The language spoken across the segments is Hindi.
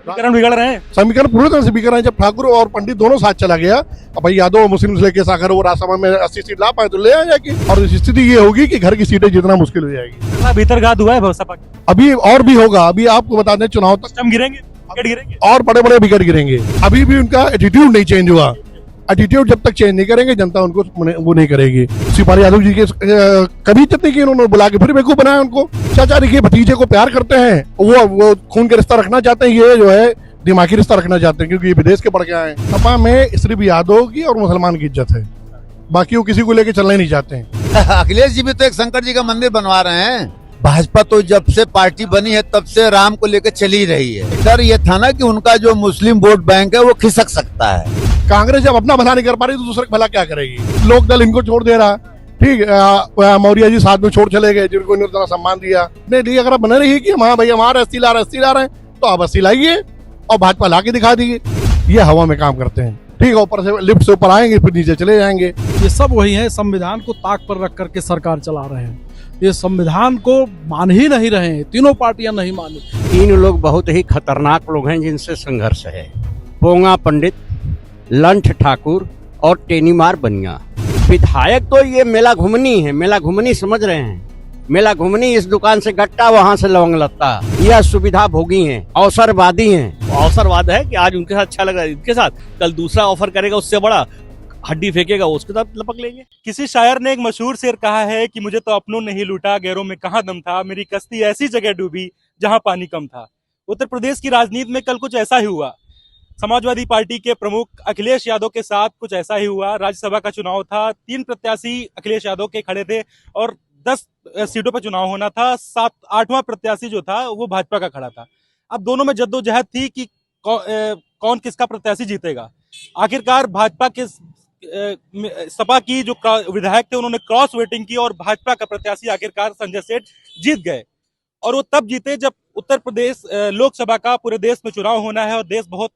समीकरण बिगड़ रहे हैं। समीकरण पूरी तरह से बिगड़ रहे हैं। जब ठाकुर और पंडित दोनों साथ चला गया, अब भाई यादव मुस्लिम से लेके अगर वो राज्यसभा में 80 सीट ला पाए तो ले आ जाएगी, और स्थिति ये होगी कि घर की सीटें जितना मुश्किल हो जाएगी। भीतर घात हुआ है सपा की। अभी और भी होगा। अभी आपको बता दें, चुनाव तक हम गिरेंगे, विकेट गिरेंगे और बड़े बड़े विकेट गिरेंगे। अभी भी उनका एटीट्यूड नहीं चेंज हुआ। एटीट्यूड जब तक चेंज नहीं करेंगे, जनता उनको वो नहीं करेगी। शिवपाल यादव जी के कभी इज्जत नहीं की उन्होंने, बुला के फिर बेवकूफ बनाया उनको। चाचा देखिए, भतीजे को प्यार करते हैं, वो खून का रिश्ता रखना चाहते हैं, ये जो है दिमागी रिश्ता रखना चाहते हैं, क्योंकि ये विदेश के पढ़ के आए हैं। सपा में सिर्फ यादव की और मुसलमान की इज्जत है, बाकी वो किसी को लेके चलना ही नहीं चाहते हैं। अखिलेश जी भी तो एक शंकर जी का मंदिर बनवा रहे हैं। भाजपा तो जब से पार्टी बनी है तब से राम को लेकर चली रही है। डर ये था ना कि उनका जो मुस्लिम वोट बैंक है वो खिसक सकता है। कांग्रेस जब अपना भला नहीं कर पा रही तो दूसरे का भला क्या करेगी। लोक दल इनको छोड़ दे रहा, ठीक है, मौर्य जी साथ में छोड़ चले गए, जिनको इन्होंने इतना सम्मान दिया। नहीं, अगर आप बने रही कि हाँ भाई हमारा अस्सी ला रहे हैं, तो आप अस्सी लाइए और भाजपा ला के दिखा दीजिए। ये हवा में काम करते हैं, ठीक है, ऊपर से लिफ्ट से ऊपर आएंगे फिर नीचे चले जाएंगे। ये सब वही है, संविधान को ताक पर रख करके सरकार चला रहे हैं। ये संविधान को मान ही नहीं रहे हैं, तीनों पार्टियां नहीं मानी। तीन लोग बहुत ही खतरनाक लोग हैं जिनसे संघर्ष है। पोंगा पंडित, लंठ ठाकुर और टेनीमार बनिया। विधायक तो ये मेला घुमनी है, मेला घुमनी समझ रहे हैं। मेला घुमनी, इस दुकान से गट्टा, वहाँ से लवंग लत्ता। यह सुविधा भोगी हैं, अवसरवादी हैं। अवसरवाद है कि आज उनके साथ अच्छा लग रहा है, इनके साथ कल दूसरा ऑफर करेगा उससे बड़ा, हड्डी फेंकेगा उसके साथ लपक लेंगे। किसी शायर ने एक मशहूर शेर कहा है कि मुझे तो अपनों ने ही लूटा, गैरों में कहाँ दम था, मेरी कश्ती ऐसी जगह डूबी जहां पानी कम था। उत्तर प्रदेश की राजनीति में कल कुछ ऐसा ही हुआ। समाजवादी पार्टी के प्रमुख अखिलेश यादव के साथ कुछ ऐसा ही हुआ। राज्यसभा का चुनाव था, 3 प्रत्याशी अखिलेश यादव के खड़े थे और 10 सीटों पर चुनाव होना था। 8वां प्रत्याशी जो था वो भाजपा का खड़ा था। अब दोनों में जद्दोजहद थी कि कौन किसका प्रत्याशी जीतेगा। आखिरकार भाजपा के सपा की जो विधायक थे उन्होंने क्रॉस वोटिंग की और भाजपा का प्रत्याशी आखिरकार संजय सेठ जीत गए। और वो तब जीते जब उत्तर प्रदेश लोकसभा का पूरे देश में चुनाव होना है और देश बहुत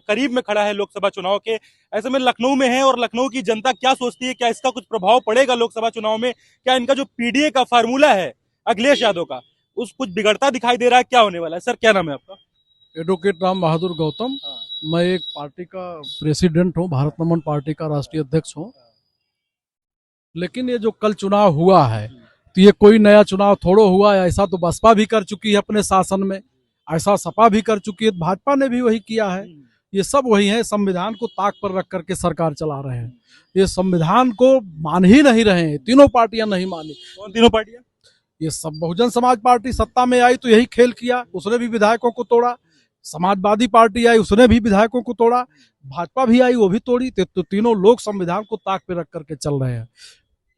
करीब में खड़ा है लोकसभा चुनाव के। ऐसे में लखनऊ में है और लखनऊ की जनता क्या सोचती है, क्या इसका कुछ प्रभाव पड़ेगा लोकसभा चुनाव में? क्या इनका जो पीडीए का फार्मूला है अखिलेश यादव का, उस कुछ बिगड़ता दिखाई दे रहा है? क्या होने वाला है? सर क्या नाम है आपका? एडवोकेट राम बहादुर गौतम। मैं एक पार्टी का प्रेसिडेंट हूँ, भारत नमन पार्टी का राष्ट्रीय अध्यक्ष हूँ। लेकिन ये जो कल चुनाव हुआ है तो ये कोई नया चुनाव थोड़ो हुआ है। ऐसा तो बसपा भी कर चुकी है अपने शासन में, ऐसा सपा भी कर चुकी है, भाजपा ने भी वही किया है। ये सब वही है, संविधान को ताक पर रख करके सरकार चला रहे हैं। ये संविधान को मान ही नहीं रहे हैं, तीनों पार्टियां नहीं मानी। कौन तीनों पार्टियां? ये सब, बहुजन समाज पार्टी सत्ता में आई तो यही खेल किया, उसने भी विधायकों को तोड़ा। समाजवादी पार्टी आई, उसने भी विधायकों को तोड़ा। भाजपा भी आई, वो भी तोड़ी। तो तीनों लोग संविधान को ताक पे रख करके चल रहे हैं।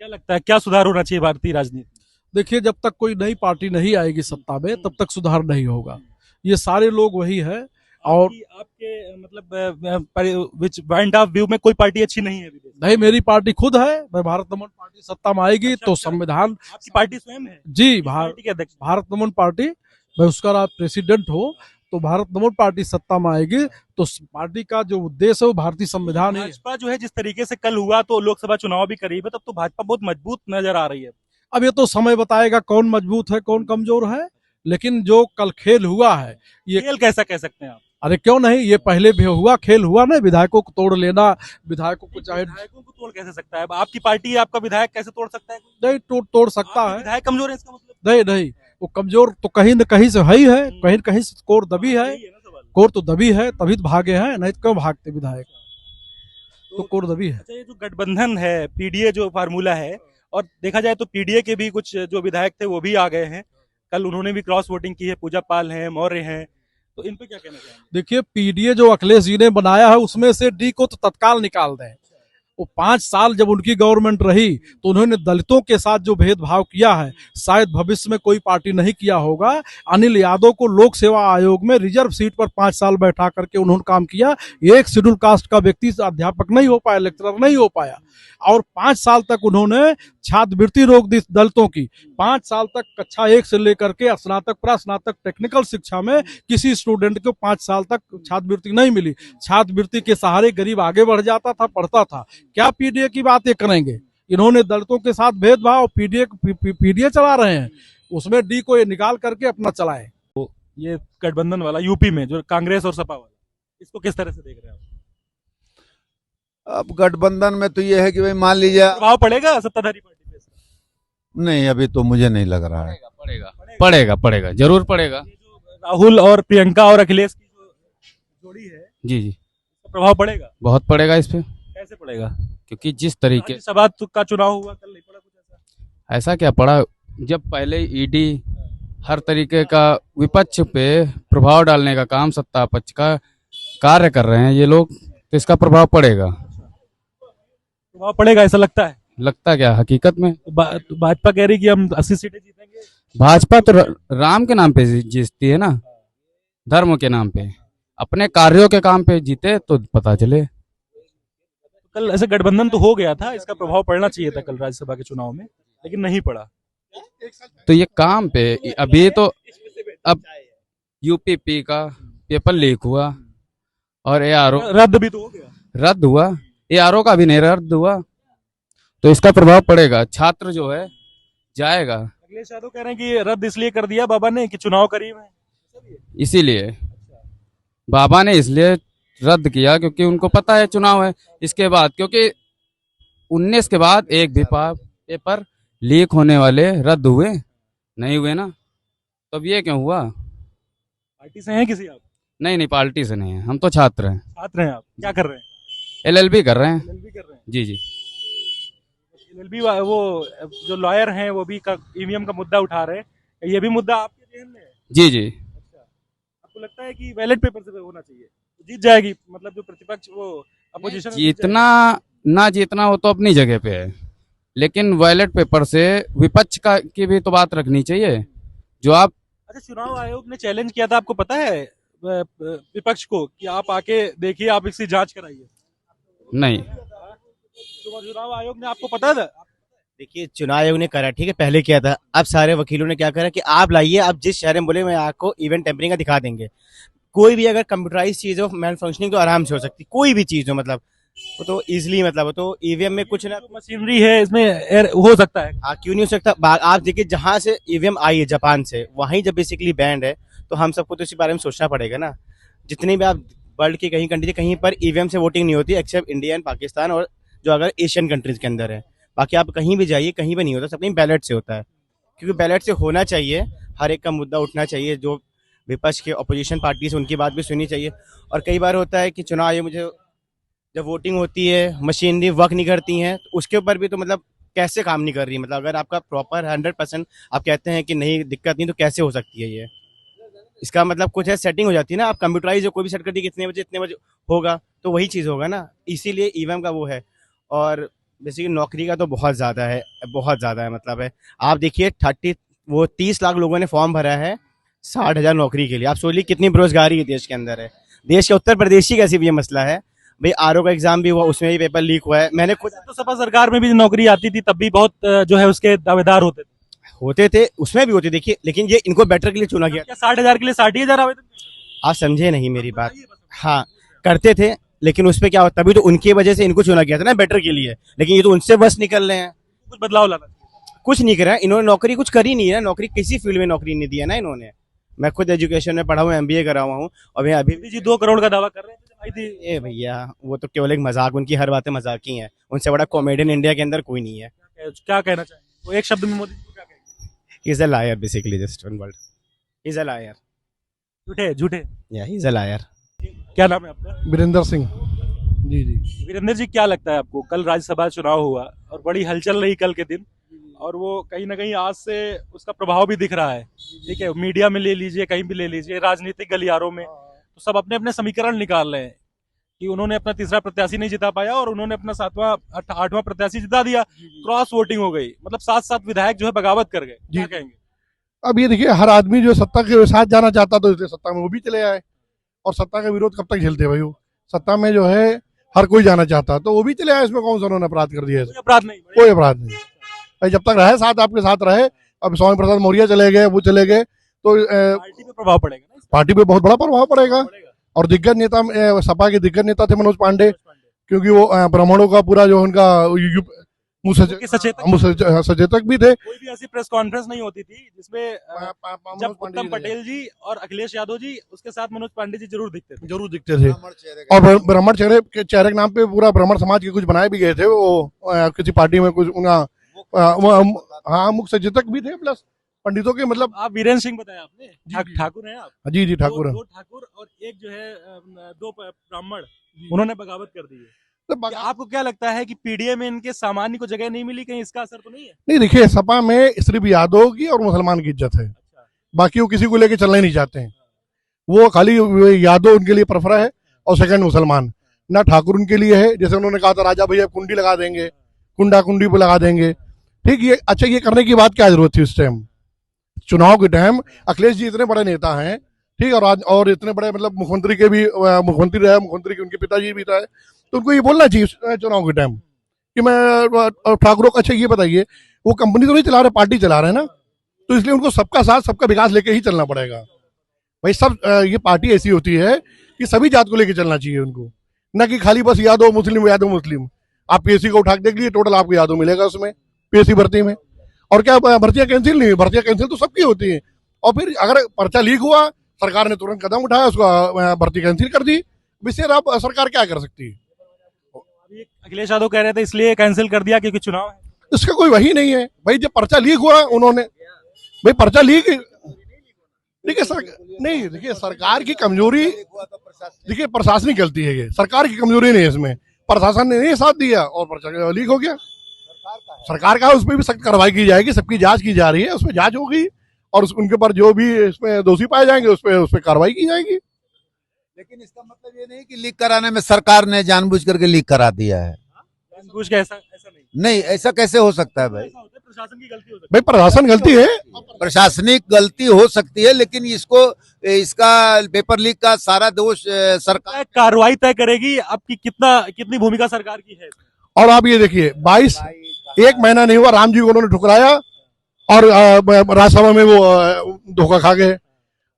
क्या लगता है क्या सुधार होना चाहिए भारतीय राजनीति? देखिए, जब तक कोई नई पार्टी नहीं आएगी सत्ता में तब तक सुधार नहीं होगा। ये सारे लोग वही है। और आपके मतलब विच पॉइंट ऑफ व्यू में कोई पार्टी अच्छी नहीं है? नहीं, मेरी पार्टी खुद है। मैं भारत नमन पार्टी सत्ता में आएगी तो संविधान। आपकी पार्टी स्वयं है? जी, पार्टी के अध्यक्ष भारत नमन पार्टी, मैं उसका प्रेसिडेंट हूँ। तो भारत नमन पार्टी सत्ता में आएगी तो पार्टी का जो उद्देश्य है वो भारतीय संविधान है। भाजपा जो है जिस तरीके से कल हुआ तो लोकसभा चुनाव भी करीब है, तब तो भाजपा बहुत मजबूत नजर आ रही है। अब ये तो समय बताएगा कौन मजबूत है कौन कमजोर है। लेकिन जो कल खेल हुआ है, ये खेल कैसा कह सकते हैं आप? अरे क्यों नहीं, ये पहले भी हुआ, खेल हुआ ना, विधायकों को तोड़ लेना। विधायकों को चाहे विधायकों को तोड़ कैसे सकता है? आपकी पार्टी आपका विधायक कैसे तोड़ सकता है? नहीं तोड़ सकता है। विधायक कमजोर है इसका मतलब? नहीं, वो कमजोर तो कहीं न कहीं से है ही है, कहीं न कहीं से कोर दबी है। कोर तो दबी है तभी तो भागे हैं, नहीं तो क्यों भागते विधायक? तो कोर दबी है। अच्छा, ये जो गठबंधन है, पीडीए जो फार्मूला है, और देखा जाए तो पीडीए के भी कुछ जो विधायक थे वो भी आ गए हैं। कल उन्होंने भी क्रॉस वोटिंग की है, पूजा पाल हैं, मौर्य हैं, तो इन पे क्या कहना चाहेंगे? देखिए, पीडीए जो अखिलेश जी ने बनाया है उसमें से डी को तो तत्काल निकाल दें। वो 5 साल जब उनकी गवर्नमेंट रही तो उन्होंने दलितों के साथ जो भेदभाव किया है शायद भविष्य में कोई पार्टी नहीं किया होगा। अनिल यादव को लोक सेवा आयोग में रिजर्व सीट पर 5 साल बैठा करके उन्होंने काम किया। एक शेड्यूल कास्ट का व्यक्ति अध्यापक नहीं हो पाया, लेक्चरर नहीं हो पाया। और 5 साल तक उन्होंने छात्रवृत्ति रोक दी दलितों की। 5 साल तक कक्षा 1 से लेकर के स्नातक प्रास्नातक टेक्निकल शिक्षा में किसी स्टूडेंट को 5 साल तक छात्रवृत्ति नहीं मिली। छात्रवृत्ति के सहारे गरीब आगे बढ़ जाता था, पढ़ता था। क्या पीडीए की बात ये करेंगे? इन्होंने दलितों के साथ भेदभाव, पीडीए चला रहे हैं, उसमें डी को ये निकाल करके अपना चलाए। ये गठबंधन वाला यूपी में जो कांग्रेस और सपा वाला, इसको किस तरह से देख रहे हैं आप? अब गठबंधन में तो ये है कि भाई मान लीजिए, प्रभाव पड़ेगा सत्ताधारी पार्टी पे इसका? नहीं अभी तो मुझे नहीं लग रहा है। पड़ेगा जरूर पड़ेगा। ये जो राहुल और प्रियंका और अखिलेश की जो जोड़ी है, जी जी, इसका प्रभाव पड़ेगा? बहुत पड़ेगा इस पे, कैसे पड़ेगा? क्योंकि जिस तरीके राज्यसभा का चुनाव हुआ, कल नहीं पड़ा कुछ ऐसा? ऐसा क्या पड़ा, जब पहले ईडी हर तरीके का विपक्ष पे प्रभाव डालने का काम सत्ता पक्ष का कार्य कर रहे हैं ये लोग, तो इसका प्रभाव पड़ेगा। प्रभाव पड़ेगा ऐसा लगता है? लगता क्या हकीकत में, तो भाजपा कह रही कि हम 80 सीटें जीतेंगे। भाजपा तो राम के नाम पे जीतती है ना, धर्म के नाम पे, अपने कार्यों के काम पे जीते तो पता चले। कल ऐसे गठबंधन तो हो गया था, इसका प्रभाव पड़ना चाहिए था कल राज्यसभा के चुनाव में, लेकिन नहीं पड़ा। तो ये काम पे अभी तो अब यूपीपी का पेपर लीक हुआ और एआरओ रद्द भी तो हो गया। रद्द हुआ, एआरओ का भी नहीं रद्द हुआ, तो इसका प्रभाव पड़ेगा। छात्र जो है जाएगा, अखिलेश यादव कह रहे हैं कि रद्द इसलिए कर दिया बाबा ने कि चुनाव करीब है। इसीलिए बाबा ने इसलिए रद्द किया क्योंकि उनको पता है चुनाव है इसके बाद, क्योंकि 19 के बाद एक भी पेपर लीक होने वाले रद्द हुए नहीं हुए ना, तो अब ये क्यों हुआ? पार्टी से हैं किसी आप? नहीं पार्टी से नहीं है, हम तो छात्र हैं, छात्र हैं आप? क्या कर रहे हैं? एलएलबी कर रहे हैं। एलएलबी कर रहे हैं? जी जी, एलएलबी वो जो लॉयर हैं वो भी ईवीएम का मुद्दा उठा रहे हैं, ये भी मुद्दा आपके जेहन में है? जी जी, अच्छा, आपको लगता है कि बैलेट पेपर से होना चाहिए, जीत जाएगी, मतलब जो प्रतिपक्ष वो अपोजिशन जीतना ना जीतना वो तो अपनी जगह पे है, लेकिन बैलेट पेपर से विपक्ष का की भी तो बात रखनी चाहिए जो आप। अच्छा, चुनाव आयोग ने चैलेंज किया था, आपको पता है, विपक्ष को, कि आप आके देखिए, आप इसकी जांच कराइए? नहीं, चुनाव आयोग ने, आपको पता था? देखिए, चुनाव आयोग ने करा, ठीक है, पहले किया था। अब सारे वकीलों ने क्या करा कि आप लाइए, आप जिस शहर में बोले मैं आपको इवेंट टेम्परिंग का दिखा देंगे। कोई भी अगर कंप्यूटराइज चीज हो, मैल फंक्शनिंग, तो आराम से हो सकती, कोई भी चीज हो, मतलब वो तो इजिली, मतलब वो तो ईवीएम में कुछ ना, मशीनरी है इसमें हो सकता है। क्यों नहीं हो सकता। आप देखिए, जहां से ईवीएम आई है जापान से, वहीं जब बेसिकली बैंड है, तो हम सबको तो इसी बारे में सोचना पड़ेगा ना। जितनी भी आप वर्ल्ड की कहीं कंट्री, कहीं पर ईवीएम से वोटिंग नहीं होती, एक्सेप्ट इंडिया एंड पाकिस्तान, और जो अगर एशियन कंट्रीज के अंदर है। बाकी आप कहीं भी जाइए, कहीं भी नहीं होता, सब कहीं बैलेट से होता है, क्योंकि बैलेट से होना चाहिए। हर एक का मुद्दा उठना चाहिए, जो विपक्ष के अपोजिशन पार्टी से उनकी बात भी सुननी चाहिए। और कई बार होता है कि चुनाव आयोग मुझे जब वोटिंग होती है, मशीनरी वर्क नहीं करती हैं, तो उसके ऊपर भी तो मतलब कैसे काम नहीं कर रही, मतलब अगर आपका प्रॉपर 100% आप कहते हैं कि नहीं, दिक्कत नहीं, तो कैसे हो सकती है ये? इसका मतलब कुछ है, सेटिंग हो जाती है ना। आप कंप्यूटराइज कोई भी सेट कर दी, कितने बजे इतने बजे होगा, तो वही चीज़ होगा ना। इसीलिए ईवीएम का वो है। और बेसिकली नौकरी का तो बहुत ज़्यादा है, बहुत ज़्यादा है, मतलब है। आप देखिए 30 लाख लोगों ने फॉर्म भरा है 60,000 नौकरी के लिए। आप सोचिए कितनी बेरोजगारी है देश के अंदर है। देश के उत्तर प्रदेश ही कैसी भी ये मसला है भाई। आरओ का एग्जाम भी हुआ, उसमें भी पेपर लीक हुआ है। मैंने खुद तो सपा सरकार में भी नौकरी आती थी, तब भी बहुत जो है उसके दावेदार होते थे, उसमें भी होते, देखिए, लेकिन ये इनको बेटर के लिए चुना गया। क्या 60,000 के लिए 60,000 आवेदन? आप समझे नहीं मेरी बात। हाँ, करते थे, लेकिन उस पर क्या होता, तभी तो उनकी वजह से इनको चुना गया था ना, बेटर के लिए। लेकिन ये तो उनसे बस निकल रहे हैं। कुछ बदलाव लाना चाहिए। कुछ नहीं करा इन्होंने, नौकरी कुछ करी नहीं है, नौकरी किसी फील्ड में नौकरी नहीं दिया ना इन्होंने। मैं खुद एजुकेशन में पढ़ा हूँ, MBA करा हुआ हूँ, और मैं अभी मोदी जी 2 करोड़ का दावा कर रहे हैं, भाई थी। ए भैया, वो तो केवल एक मजाक, उनकी हर बातें मजाक ही हैं। उनसे बड़ा कॉमेडियन इंडिया के अंदर कोई नहीं है। क्या कहना चाहिए वो एक शब्द में मोदी जी को क्या कहेंगे? He is a liar, basically, just one word, he is a liar. झूठे झूठे। या ही इज अ लायर। क्या नाम है आपका? वीरेंद्र सिंह। जी जी। वीरेंद्र जी, क्या लगता है आपको, कल राज्यसभा चुनाव हुआ और बड़ी हलचल रही कल के दिन, और वो कहीं ना कहीं आज से उसका प्रभाव भी दिख रहा है, ठीक है, मीडिया में ले लीजिए, कहीं भी ले लीजिए, राजनीतिक गलियारों में, तो सब अपने अपने समीकरण निकाल रहे हैं कि उन्होंने अपना तीसरा प्रत्याशी नहीं जिता पाया और उन्होंने अपना 8वां प्रत्याशी जिता दिया, क्रॉस वोटिंग हो गई, मतलब 7 विधायक जो है बगावत कर गए। क्या कहेंगे? अब ये देखिए, हर आदमी जो सत्ता के साथ जाना चाहता, तो इसलिए सत्ता में वो भी चले आए। और सत्ता का विरोध कब तक झेलते भाई? वो सत्ता में जो है हर कोई जाना चाहता, तो वो भी चले आए। इसमें कौन सा उन्होंने अपराध कर दिया? कोई अपराध नहीं, कोई अपराध नहीं भाई, जब तक रहे साथ, आपके साथ रहे। अब स्वामी प्रसाद मौर्य चले गए, वो चले गए, तो पार्टी पे प्रभाव पड़ेगा ना, पार्टी पे बहुत बड़ा प्रभाव पड़ेगा। और दिग्गज नेता, सपा के दिग्गज नेता थे मनोज पांडे, क्योंकि वो ब्राह्मणों का पूरा जो उनका उनके सचेतक सचेतक भी थे। कोई भी ऐसी प्रेस कॉन्फ्रेंस नहीं होती थी जिसमें जब उत्तम पटेल जी और अखिलेश यादव जी उसके साथ मनोज पांडे जी जरूर दिखते थे। और ब्राह्मण चेहरे के नाम पे पूरा ब्राह्मण समाज के कुछ बनाए भी गए थे वो किसी पार्टी में कुछ उनका हाँ मुख्य सचेतक भी थे प्लस पंडितों के मतलब। आप वीरेंद्र सिंह बताया आपने, ठाकुर हैं आप? जी ठाकुर दो ठाकुर और एक जो है दो ब्राह्मण, उन्होंने बगावत कर दी है। तो आपको क्या लगता है कि पीडीए में इनके सामान्य को जगह नहीं मिली, कहीं इसका असर तो नहीं है? नहीं देखिए, सपा में सिर्फ यादव की और मुसलमान की इज्जत है, बाकी वो किसी को लेके चलना ही नहीं चाहते हैं। वो खाली यादव उनके लिए प्रेफर है और सेकंड मुसलमान। ना ठाकुर उनके लिए है, जैसे उन्होंने कहा था राजा भैया कुंडी लगा देंगे, कुंडा कुंडी पे लगा देंगे। ठीक, ये अच्छा ये करने की बात क्या जरूरत थी उस टाइम? चुनाव के टाइम अखिलेश जी इतने बड़े नेता हैं, ठीक है, और इतने बड़े मतलब मुख्यमंत्री के भी मुख्यमंत्री रहे, मुख्यमंत्री के उनके पिताजी भी रहे, तो उनको ये बोलना चाहिए चुनाव के टाइम कि मैं ठाकुरों का। अच्छा ये बताइए, वो कंपनी तो नहीं चला रहे, पार्टी चला रहे हैं ना, तो इसलिए उनको सबका साथ सबका विकास लेके ही चलना पड़ेगा भाई। सब ये पार्टी ऐसी होती है कि सभी जात को लेके चलना चाहिए उनको, न कि खाली बस यादव मुस्लिम यादव मुस्लिम। आप पीएससी को उठा के देख लीजिए, टोटल आपको यादव मिलेगा उसमें पीएससी भर्ती में। और क्या भर्तियां कैंसिल नहीं हुई? भर्तियां कैंसिल तो सबकी होती है। और फिर अगर पर्चा लीक हुआ, सरकार ने तुरंत कदम उठाया, उसको भर्ती कैंसिल कर दी। इससे आप सरकार क्या कर सकती है? अखिलेश यादव कह रहे थे इसलिए कैंसिल कर दिया क्योंकि चुनाव है। इसका कोई वही नहीं है भाई। जब पर्चा लीक हुआ उन्होंने भाई पर्चा लीक, नहीं देखिए सरकार की कमजोरी, देखिए प्रशासनिक गलती है, ये सरकार की कमजोरी नहीं है इसमें। प्रशासन ने नहीं साथ दिया और पर्चा लीक हो गया। सरकार का उस पर भी सख्त कार्रवाई की जाएगी, सबकी जांच की जा रही है, उसमें जांच होगी और उनके ऊपर जो भी इसमें दोषी पाए जाएंगे उस पर कार्रवाई की जाएगी। लेकिन इसका मतलब ये नहीं कि लीक कराने में सरकार ने जानबूझ करके लीक करा दिया है। जानबूझ के ऐसा नहीं, ऐसा कैसे हो सकता है भाई? प्रशासन की गलती हो सकती है। भाई प्रशासन गलती है, प्रशासनिक गलती हो सकती है, लेकिन इसका पेपर लीक का सारा दोष सरकार कार्रवाई तय करेगी। आपकी कितनी भूमिका सरकार की है? और आप ये देखिए 22 एक महीना नहीं हुआ, राम जी को उन्होंने ठुकराया और राज्यसभा में वो धोखा खा गए।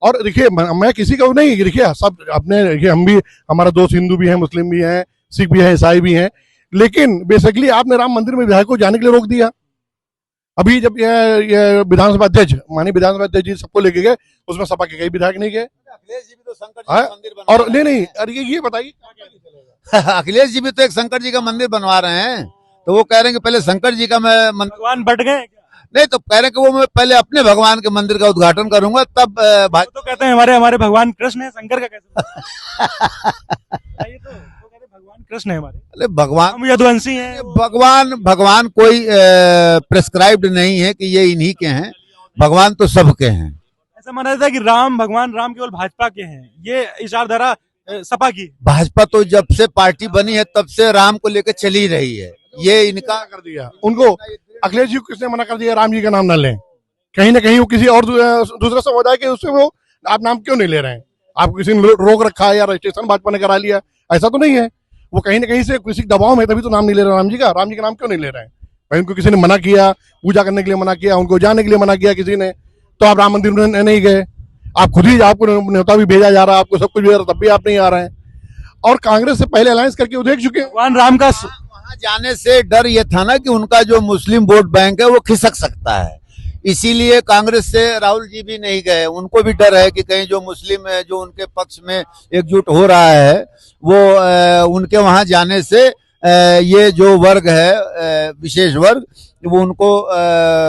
और देखिए मैं किसी का नहीं, देखिए सब अपने, देखिए हम भी, हमारा दोस्त हिंदू भी हैं, मुस्लिम भी हैं, सिख भी हैं, ईसाई भी हैं, लेकिन बेसिकली आपने राम मंदिर में विधायक को जाने के लिए रोक दिया। अभी जब ये विधानसभा अध्यक्ष, माननीय विधानसभा अध्यक्ष जी सबको लेके गए, उसमें सपा के कई विधायक नहीं गए। अखिलेश जी भी तो शंकर जी का मंदिर बनवा और नहीं अरे ये बताइए अखिलेश जी भी तो एक शंकर जी का मंदिर बनवा रहे हैं, तो वो कह रहे हैं कि पहले शंकर जी का मैं भगवान बट गए। नहीं, तो कह रहे हैं कि वो मैं पहले अपने भगवान के मंदिर का उद्घाटन करूंगा तब तो कहते हैं हमारे भगवान कृष्ण है, शंकर का कैसे? बताइए तो कहते भगवान कृष्ण है हमारे, भगवान हम यदुवंशी हैं। भगवान कोई प्रेस्क्राइब्ड नहीं है कि ये इन्हीं के हैं, भगवान तो सबके हैं। ऐसा माना जाता है कि भगवान राम केवल भाजपा के हैं, ये इशारधारा सपा की। भाजपा तो जब से पार्टी बनी है तब से राम को लेकर चली रही है, ये इनका कर दिया उनको। अखिलेश जी को किसने मना कर दिया राम जी का नाम न लें? कहीं ना कहीं वो किसी और दूसरे समुदाय के उससे वो आप नाम क्यों नहीं ले रहे हैं? आपको किसी ने रोक रखा है या रजिस्ट्रेशन भाजपा ने करा लिया? ऐसा तो नहीं है। वो कहीं ना कहीं से किसी दबाव में तभी तो नाम नहीं ले रहे राम जी का। राम जी का नाम क्यों नहीं ले रहे हैं भाई? उनको किसी ने मना किया, पूजा करने के लिए मना किया, उनको जाने के लिए मना किया किसी ने, तो आप राम मंदिर में नहीं गए। आप खुद ही, आपको न्योता भी भेजा जा रहा है, आपको सब कुछ भेजा रहा, तब भी आप नहीं आ रहे हैं। और कांग्रेस से पहले अलायंस करके वो देख चुके हैं। भगवान राम का वहां जाने से डर ये था ना कि उनका जो मुस्लिम वोट बैंक है वो खिसक सकता है, इसीलिए कांग्रेस से राहुल जी भी नहीं गए। उनको भी डर है कि कहीं जो मुस्लिम है जो उनके पक्ष में एकजुट हो रहा है वो उनके वहां जाने से ये जो वर्ग है विशेष वर्ग, वो उनको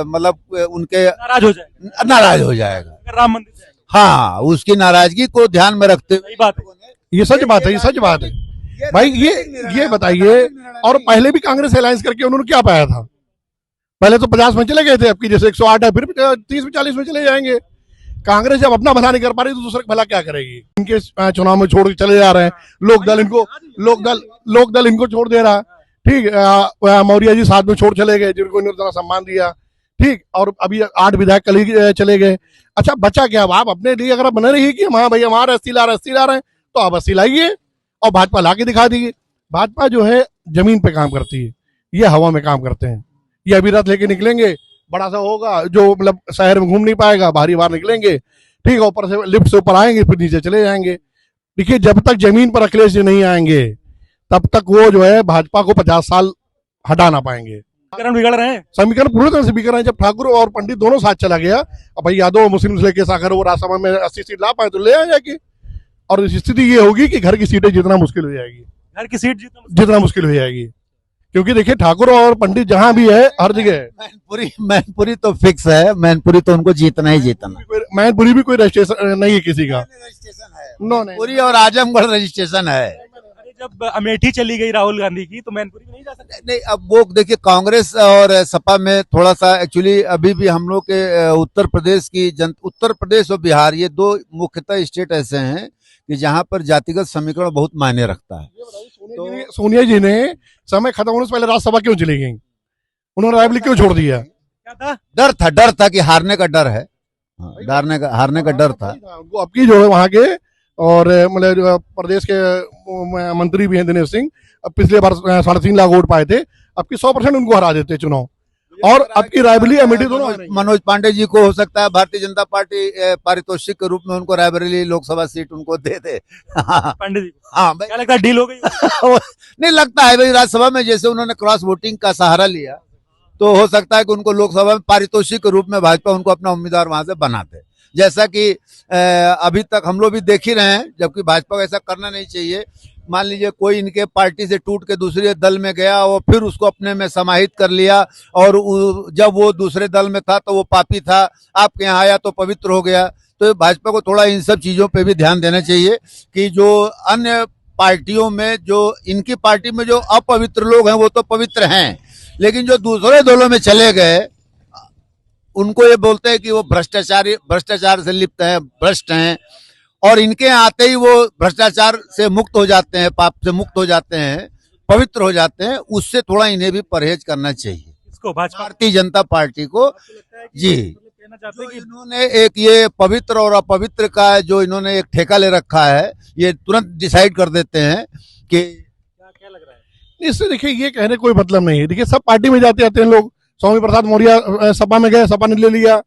मतलब उनके नाराज हो जाएगा राम मंदिर। हाँ, उसकी नाराजगी को ध्यान में रखते हुए बात है। ये सच बात है, ये सच बात है भाई। ये बताइए, और पहले भी कांग्रेस अलायंस करके उन्होंने क्या पाया था? पहले तो 50 में चले गए थे, अब की जैसे 108 है, फिर 30 में 40 में चले जाएंगे। कांग्रेस जब अपना भला नहीं कर पा रही तो दूसरे का भला क्या करेगी? इनके चुनाव में छोड़ के चले जा रहे हैं। लोक दल इनको छोड़ दे रहा है, ठीक। मौर्य जी साथ में छोड़ चले गए, जिनको इन्होंने सम्मान दिया, ठीक। और अभी 8 विधायक कल ही चले गए। अच्छा बचा क्या? आप अपने लिए अगर बने रही कि हाँ भाई हमारा 80 ला रहे हैं, तो आप 80 लाइए और भाजपा ला के दिखा दीजिए। भाजपा जो है जमीन पे काम करती है, ये हवा में काम करते हैं। ये अभी रथ लेके निकलेंगे, बड़ा सा होगा जो मतलब शहर में घूम नहीं पाएगा, बाहरी बाहर निकलेंगे, ठीक है, ऊपर से लिफ्ट से ऊपर आएंगे, फिर नीचे चले जाएंगे। देखिए जब तक जमीन पर अखिलेश जी नहीं आएंगे तब तक वो जो है भाजपा को 50 साल हटा ना पाएंगे। समीकरण बिगड़ रहे हैं। समीकरण पूरी तरह से बिगड़ रहे हैं। जब ठाकुर और पंडित दोनों साथ चला गया, अब भाई यादव मुस्लिम से लेके अगर वो राज्यसभा में 80 सीट ला पाए तो ले आ जाएगी, और स्थिति ये होगी कि घर की सीटें जितना मुश्किल हो जाएगी, घर की सीट जितना मुश्किल हो जाएगी, क्योंकि देखिए ठाकुर और पंडित जहां भी है हर जगह है। मैनपुरी तो फिक्स है, मैनपुरी तो उनको जीतना ही जीतना। मैनपुरी भी कोई रजिस्ट्रेशन नहीं है किसी का, नो नहीं। मैनपुरी और आजमगढ़ रजिस्ट्रेशन है। जब अमेठी चली गई राहुल गांधी की, तो मैनपुरी में नहीं जा सकते। नहीं, अब वो देखिए कांग्रेस और सपा में थोड़ा सा एक्चुअली अभी भी हम लोग के उत्तर प्रदेश की उत्तर प्रदेश और बिहार, ये दो मुख्यतः स्टेट ऐसे हैं कि जहां पर जातिगत समीकरण बहुत मायने रखता है। सोनिया जी ने समय खत्म होने से पहले राज्यसभा क्यों चली गई? उन्होंने रायबरेली क्यों छोड़ दिया? क्या था? डर था कि हारने का डर है, हारने का डर था उनको। अब की जो है वहां के और मतलब प्रदेश के मंत्री भी हैं दिनेश सिंह, अब पिछले बार 3.5 लाख वोट पाए थे, अब की 100% उनको हरा देते चुनाव, और अब की रायबरेली अमेठी दोनों मनोज पांडे जी को हो सकता है भारतीय जनता पार्टी पारितोषिक के रूप में उनको रायबरेली लोकसभा सीट उनको दे दे। पांडे जी हाँ क्या लगता है, डील हो गई? नहीं लगता है भाई, राज्यसभा में जैसे उन्होंने क्रॉस वोटिंग का सहारा लिया, तो हो सकता है कि उनको लोकसभा में पारितोषिक के रूप में भाजपा उनको अपना उम्मीदवार वहां से बनाते, जैसा कि अभी तक हम लोग भी देख ही रहे हैं, जबकि भाजपा को ऐसा करना नहीं चाहिए। मान लीजिए कोई इनके पार्टी से टूट के दूसरे दल में गया और फिर उसको अपने में समाहित कर लिया, और जब वो दूसरे दल में था तो वो पापी था, आपके यहाँ आया तो पवित्र हो गया। तो भाजपा को थोड़ा इन सब चीजों पे भी ध्यान देना चाहिए कि जो अन्य पार्टियों में, जो इनकी पार्टी में जो अपवित्र लोग हैं वो तो पवित्र हैं, लेकिन जो दूसरे दलों में चले गए उनको ये बोलते हैं कि वो भ्रष्टाचार से लिप्त हैं, भ्रष्ट हैं, और इनके आते ही वो भ्रष्टाचार से मुक्त हो जाते हैं, पाप से मुक्त हो जाते हैं, पवित्र हो जाते हैं। उससे थोड़ा इन्हें भी परहेज करना चाहिए, इसको भाजपा भारतीय जनता पार्टी को। जी, कहना चाहते हैं कि इन्होंने एक ये पवित्र और अपवित्र का जो इन्होंने एक ठेका ले रखा है, ये तुरंत डिसाइड कर देते हैं कि क्या लग रहा है? इससे देखिए ये कहने कोई मतलब नहीं है। देखिए सब पार्टी में जाते आते हैं लोग, स्वामी प्रसाद मौर्य सपा में गए, सपा ने ले लिया,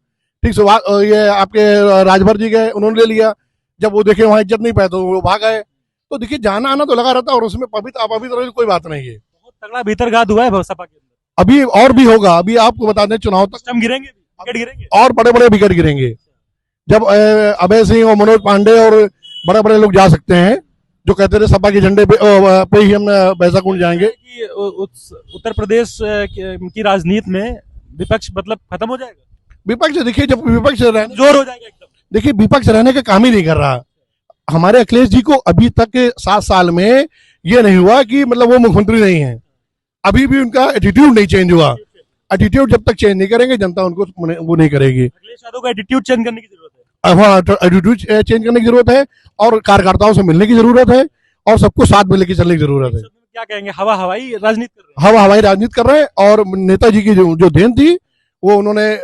ठीक है, ये आपके राजभर जी गए, उन्होंने ले लिया, जब वो देखे वहां इज्जत नहीं पाए तो वो भाग गए। तो देखिए जाना आना तो लगा रहता है, और उसमें पवित्र अपवित्र कोई बात नहीं है। बहुत तगड़ा भीतरघात हुआ है सपा के अंदर, अभी और भी होगा। अभी आपको बता दें चुनाव तक हम गिरेंगे, विकेट गिरेंगे, और बड़े बड़े विकेट गिरेंगे, जब अभय सिंह और मनोज पांडे और बड़े बड़े लोग जा सकते हैं जो कहते थे सपा के झंडे पे ही हम बैसा कुंड जाएंगे। कि उत्तर प्रदेश की राजनीति में विपक्ष मतलब खत्म हो जाएगा। विपक्ष देखिए, जब विपक्ष जोर हो जाएगा एकदम। देखिए विपक्ष रहने का काम ही नहीं कर रहा। हमारे अखिलेश जी को अभी तक के 7 साल में ये नहीं हुआ कि मतलब वो मुख्यमंत्री नहीं है, अभी भी उनका एटीट्यूड नहीं चेंज हुआ। एटीट्यूड जब तक चेंज नहीं करेंगे जनता उनको वो नहीं करेगी। अखिलेश यादव को एटीट्यूड चेंज करने की जरूरत है। हाँ, एटीट्यूड चेंज करने की जरूरत है, और कार्यकर्ताओं से मिलने की जरूरत है, और सबको साथ में लेकर चलने की जरूरत है। क्या कहेंगे, हवा हवाई राजनीति कर रहे हैं। हवा हवाई राजनीति कर रहे हैं, और नेताजी की जो देन थी वो उन्होंने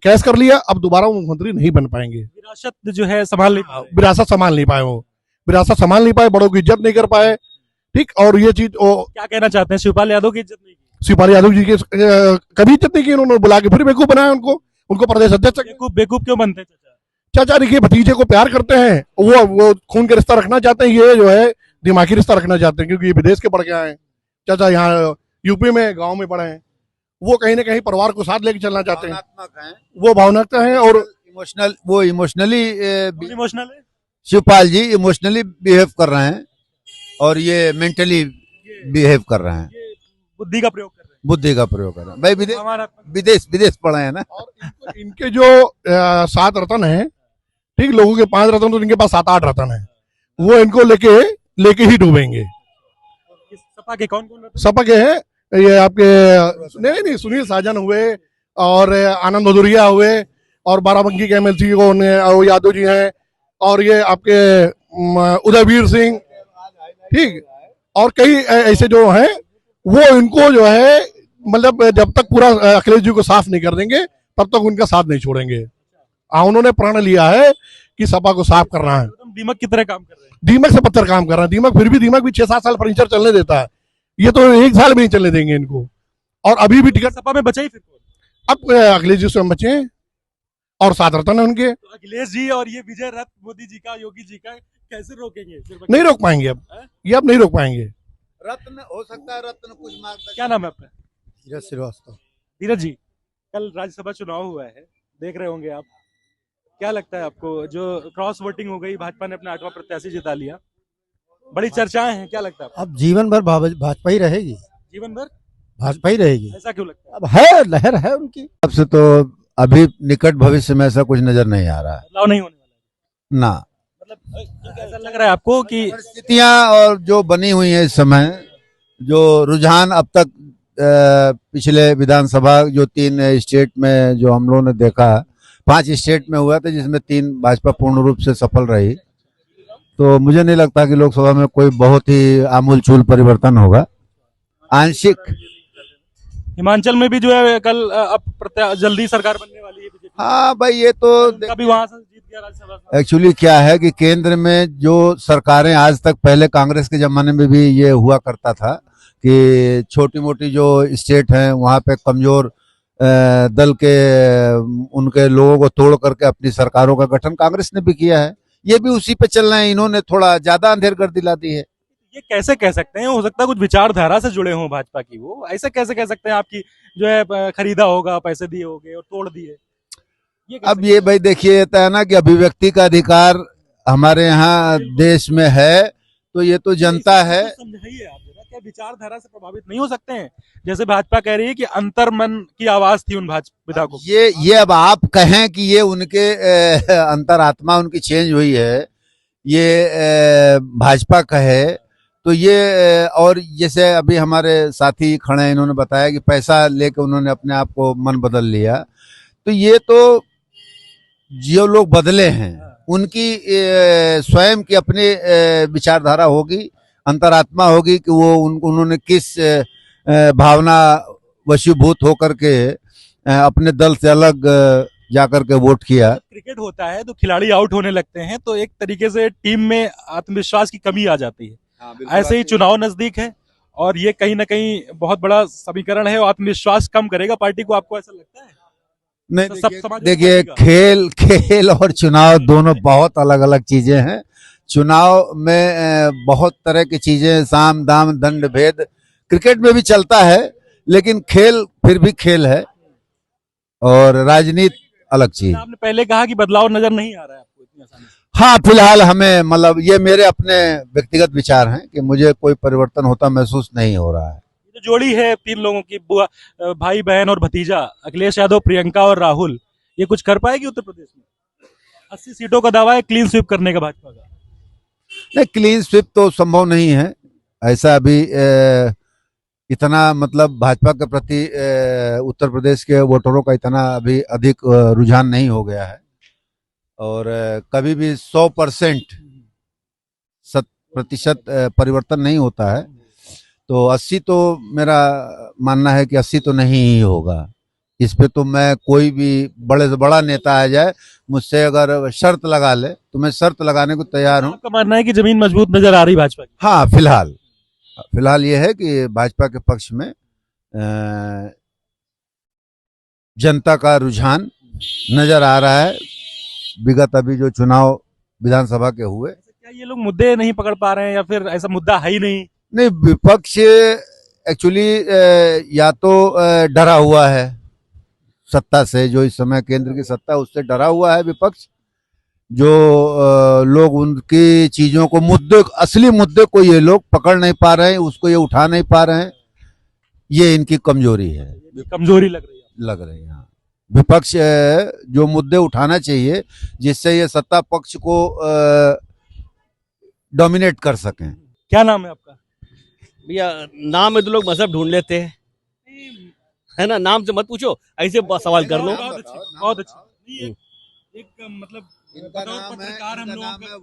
कैश कर लिया। अब दोबारा वो मुख्यमंत्री नहीं बन पाएंगे। विरासत जो है संभाल नहीं पाए। विरासत संभाल नहीं पाए, वो विरासत संभाल नहीं पाए, बड़ों की इज्जत नहीं कर पाए, ठीक। और ये चीज क्या कहना चाहते हैं, शिवपाल यादव की इज्जत नहीं की? शिवपाल यादव जी की कभी इज्जत नहीं की, उन्होंने बुला के फिर बेवकूफ बनाया उनको प्रदेश अध्यक्ष। बेवकूफ क्यों बनते हैं चाचा? देखिए भतीजे को प्यार करते हैं, वो खून के रिश्ता रखना चाहते हैं, ये जो है दिमागी रिश्ता रखना चाहते हैं, क्योंकि ये विदेश के पढ़ के आए हैं। चाचा यहाँ यूपी में गांव में पढ़े हैं, वो कहीं ना कहीं परिवार को साथ लेके चलना चाहते हैं, वो भावनात्मक हैं और इमोशनली इमोशनल है। शिवपाल जी इमोशनली बिहेव कर रहे हैं, और ये मेंटली बिहेव कर रहे हैं, बुद्धि का प्रयोग कर रहे हैं। बुद्धि का प्रयोग कर रहे हैं। भाई विदेश पढ़े हैं ना। और इनके जो 7 रत्न है, ठीक, लोगों के 5 रत्न, तो इनके पास 7-8 रत्न है, वो इनको लेके ही डूबेंगे। सपा के कौन कौन? सपा के हैं ये आपके नहीं सुनील साजन हुए, और आनंद भदौरिया हुए, और बाराबंकी के एमएलसी को यादव जी हैं, और ये आपके उदयवीर सिंह, ठीक, और कई ऐसे जो हैं, वो इनको जो है मतलब जब तक पूरा अखिलेश जी को साफ नहीं कर देंगे तब तक उनका साथ नहीं छोड़ेंगे। उन्होंने प्रण लिया है कि सपा को साफ करना है। दीमक की तरह काम कर रहे हैं। दीमक से पत्थर काम कर रहा है। दीमक फिर भी 6-7 साल फर्नीचर चलने देता है, ये तो 1 साल भी नहीं चलने देंगे इनको। और अभी भी टिकट सपा में बचा ही फिर अब अखिलेश जी स्वयं बचे हैं, और 7 रत्न है उनके। तो अखिलेश जी और ये विजय रथ मोदी जी का, योगी जी का कैसे रोकेंगे? नहीं रोक पाएंगे अब, ये अब नहीं रोक पाएंगे। रत्न हो सकता है, रत्न कुछ मार्गदर्शन। क्या नाम है आपका? धीरज श्रीवास्तव। धीरज जी, कल राज्यसभा चुनाव हुआ है, देख रहे होंगे आप, क्या लगता है आपको? जो क्रॉस वोटिंग हो गई, भाजपा ने अपना 8वां प्रत्याशी जिता लिया, बड़ी चर्चाएं हैं, क्या लगता है आपको? अब जीवन भर भाजपा ही रहेगी, जीवन भर भाजपा ही रहेगी। ऐसा क्यों लगता है? अब है, लहर है उनकी। अब से तो अभी निकट भविष्य में ऐसा कुछ नजर नहीं आ रहा है बदलाव नहीं होने वाला है? ना। मतलब ऐसा लग रहा है आपको कि परिस्थितियां और जो बनी हुई है इस समय, जो रुझान अब तक पिछले विधानसभा जो 3 स्टेट में जो हम लोगों ने देखा, 5 स्टेट में हुआ था जिसमें 3 भाजपा पूर्ण रूप से सफल रही, तो मुझे नहीं लगता कि लोकसभा में कोई बहुत ही आमूलचूल परिवर्तन होगा। आंशिक। हिमाचल में भी जो है कल अब जल्दी सरकार बनने वाली है बीजेपी। हाँ भाई, ये तो कभी वहां से जीत गया राज्यसभा से। एक्चुअली क्या है कि केंद्र में जो सरकारें आज तक, पहले कांग्रेस के जमाने में भी ये हुआ करता था कि छोटी मोटी जो स्टेट हैं वहाँ पे कमजोर दल के उनके लोगों को तोड़ करके अपनी सरकारों का गठन कांग्रेस ने भी किया है। ये भी उसी पे चल रहे हैं, इन्होंने थोड़ा ज्यादा अंधेर कर दिला दी है। ये कैसे कह सकते हैं? हो सकता है कुछ विचारधारा से जुड़े हों भाजपा की, वो ऐसे कैसे कह सकते हैं आपकी जो है खरीदा होगा, पैसे दिए होंगे और तोड़ दिए? अब ये भाई देखिए, कहता है ना कि अभिव्यक्ति का अधिकार हमारे यहाँ देश में है, तो ये तो जनता है। समझाइए आप जरा, क्या विचारधारा से प्रभावित नहीं हो सकते हैं? जैसे भाजपा कह रही है कि अंतर्मन की आवाज थी उन भाजपा विधायकों की। ये अब आप कहें कि ये उनके अंतरात्मा उनकी चेंज हुई है, ये भाजपा कहे तो ये, और जैसे अभी हमारे साथी खड़े हैं, इन्होंने बताया कि पैसा लेके उन्होंने अपने आप को मन बदल लिया, तो ये तो जो लोग बदले हैं उनकी स्वयं की अपनी विचारधारा होगी, अंतरात्मा होगी कि वो उन्होंने किस भावना वशीभूत होकर के अपने दल से अलग जाकर के वोट किया। क्रिकेट होता है तो खिलाड़ी आउट होने लगते हैं, तो एक तरीके से टीम में आत्मविश्वास की कमी आ जाती है। ऐसे ही चुनाव नजदीक है और ये कहीं ना कहीं बहुत बड़ा समीकरण है और आत्मविश्वास कम करेगा पार्टी को, आपको ऐसा लगता है? नहीं, तो देखिए खेल और चुनाव दोनों बहुत अलग अलग चीजें हैं। चुनाव में बहुत तरह की चीजें, साम दाम दंड भेद क्रिकेट में भी चलता है, लेकिन खेल फिर भी खेल है और राजनीति अलग चीज। आपने पहले कहा कि बदलाव नजर नहीं आ रहा है आपको इतनी आसानी से। हाँ, फिलहाल हमें, मतलब ये मेरे अपने व्यक्तिगत विचार हैं कि मुझे कोई परिवर्तन होता महसूस नहीं हो रहा है। जो जोड़ी है 3 लोगों की, बुआ, भाई बहन और भतीजा, अखिलेश यादव, प्रियंका और राहुल, ये कुछ कर पाएगी उत्तर प्रदेश में? 80 सीटों का दावा है क्लीन स्वीप करने का भाजपा का। नहीं, क्लीन स्वीप तो संभव नहीं है। ऐसा अभी इतना, मतलब भाजपा के प्रति उत्तर प्रदेश के वोटरों का इतना अभी अधिक रुझान नहीं हो गया है, और कभी भी 100% परिवर्तन नहीं होता है। तो 80 तो मेरा मानना है कि 80 तो नहीं ही होगा। इस पे तो मैं, कोई भी बड़े से बड़ा नेता आ जाए, मुझसे अगर शर्त लगा ले तो मैं शर्त लगाने को तैयार हूँ। आपका मानना है कि जमीन मजबूत नजर आ रही भाजपा की? हाँ, फिलहाल ये है कि भाजपा के पक्ष में जनता का रुझान नजर आ रहा है। विगत अभी जो चुनाव विधानसभा के हुए, क्या ये लोग मुद्दे नहीं पकड़ पा रहे हैं या फिर ऐसा मुद्दा है ही नहीं? नहीं, विपक्ष एक्चुअली या तो डरा हुआ है सत्ता से, जो इस समय केंद्र की सत्ता है उससे डरा हुआ है विपक्ष। जो लोग उनकी चीजों को, मुद्दे, असली मुद्दे को ये लोग पकड़ नहीं पा रहे हैं, उसको ये उठा नहीं पा रहे हैं, ये इनकी कमजोरी है। कमजोरी लग रही है। हाँ, विपक्ष जो मुद्दे उठाना चाहिए जिससे ये सत्ता पक्ष को डोमिनेट कर सकें। क्या नाम है आपका? भैया नाम में तो लोग मजहब ढूंढ लेते हैं, है ना, नाम से मत पूछो, ऐसे सवाल कर लो। बहुत अच्छी। एक मतलब पत्रकार हम लोगों का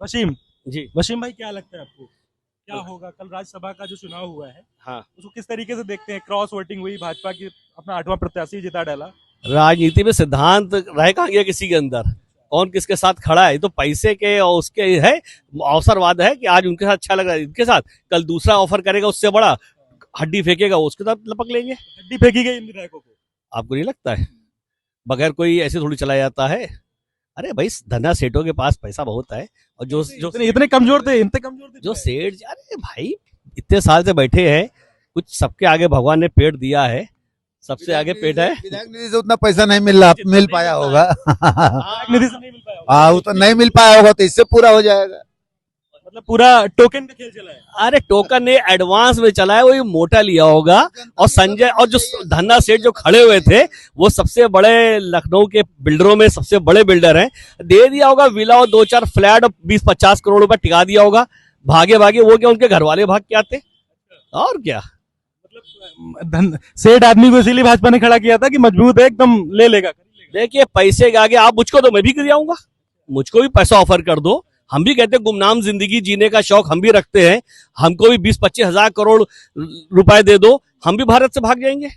वसीम जी। वसीम भाई, क्या लगता है आपको क्या होगा कल राज्यसभा का जो चुनाव हुआ है? हाँ, उसको किस तरीके से देखते हैं? क्रॉस वोटिंग हुई, भाजपा की अपना 8वां प्रत्याशी जिता डाला। राजनीति में सिद्धांत रह कहाँ गया किसी के अंदर, कौन किसके साथ खड़ा है? तो पैसे के और उसके है, अवसरवाद है कि आज उनके साथ अच्छा लग रहा है इनके साथ, कल दूसरा ऑफर करेगा उससे बड़ा, हड्डी फेंकेगा उसके साथ लपक लेंगे। हड्डी फेंकी गई इन विधायकों को, आपको नहीं लगता है? बगैर कोई ऐसे थोड़ी चला जाता है। अरे भाई, धना सेठों के पास पैसा बहुत है, और जो इतने कमजोर थे, जो सेठ, अरे भाई इतने साल से बैठे हैं, कुछ सबके आगे भगवान ने पेट दिया है, सबसे आगे पेट है। विधायक निधि से उतना पैसा नहीं मिल पाया होगा। निधि से नहीं मिल पाया होगा। हाँ, वो तो नहीं मिल पाया होगा, तो इससे पूरा हो जाएगा। मतलब पूरा टोकन का खेल चला है। अरे टोकन ने एडवांस में चला है, वो ये मोटा लिया होगा। और संजय और जो धन्ना सेठ जो खड़े हुए थे, वो सबसे बड़े लखनऊ के बिल्डरों में सबसे बड़े बिल्डर हैं, दे दिया होगा विला और 2-4 फ्लैट और 20-50 करोड़ रुपए टिका दिया होगा। भागे भागे वो क्या उनके घर वाले भाग के आते और क्या। सेठ आदमी को इसीलिए भाजपा ने खड़ा किया था कि मजबूत है एकदम, ले लेगा। देखिए पैसे के आगे आप मुझको तो मैं भी गिर जाऊंगा, मुझको भी पैसा ऑफर कर दो। हम भी कहते हैं गुमनाम जिंदगी जीने का शौक हम भी रखते हैं, हमको भी 20-25 हजार करोड़ रुपए दे दो, हम भी भारत से भाग जाएंगे।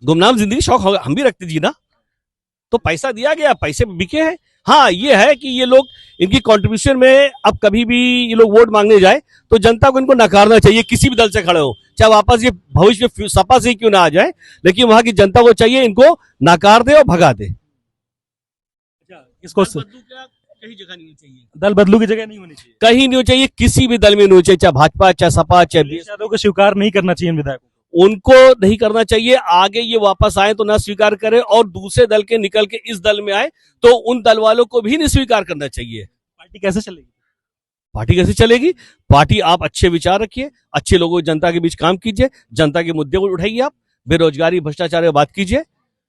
गुमनाम जिंदगी शौक हम भी रखते जीना, तो पैसा दिया गया, पैसे बिके हैं। हाँ ये है कि ये लोग इनकी कंट्रीब्यूशन में अब कभी भी ये लोग वोट मांगने जाए तो जनता को इनको नकारना चाहिए, किसी भी दल से खड़े हो, चाहे वापस ये भविष्य में सपा से क्यों ना आ जाए, लेकिन वहां की जनता को चाहिए इनको नकार दे और भगा दे। इसको कहीं जगह नहीं चाहिए, दल बदलू की जगह नहीं होनी चाहिए, कहीं नहीं चाहिए, किसी भी दल में नहीं होनी चाहिए, चाहे भाजपा चाहे सपा चाहे अखिलेश यादव को स्वीकार नहीं करना चाहिए विधायकों को। उनको नहीं करना चाहिए। आगे ये वापस आए तो ना स्वीकार करें, और दूसरे दल के निकल के इस दल में आए तो उन दल वालों को भी नहीं स्वीकार करना चाहिए। पार्टी कैसे चलेगी? पार्टी कैसे चलेगी? पार्टी आप अच्छे विचार रखिए, अच्छे लोगों जनता के बीच काम कीजिए, जनता के मुद्दे को उठाइए, आप बेरोजगारी भ्रष्टाचार की बात कीजिए,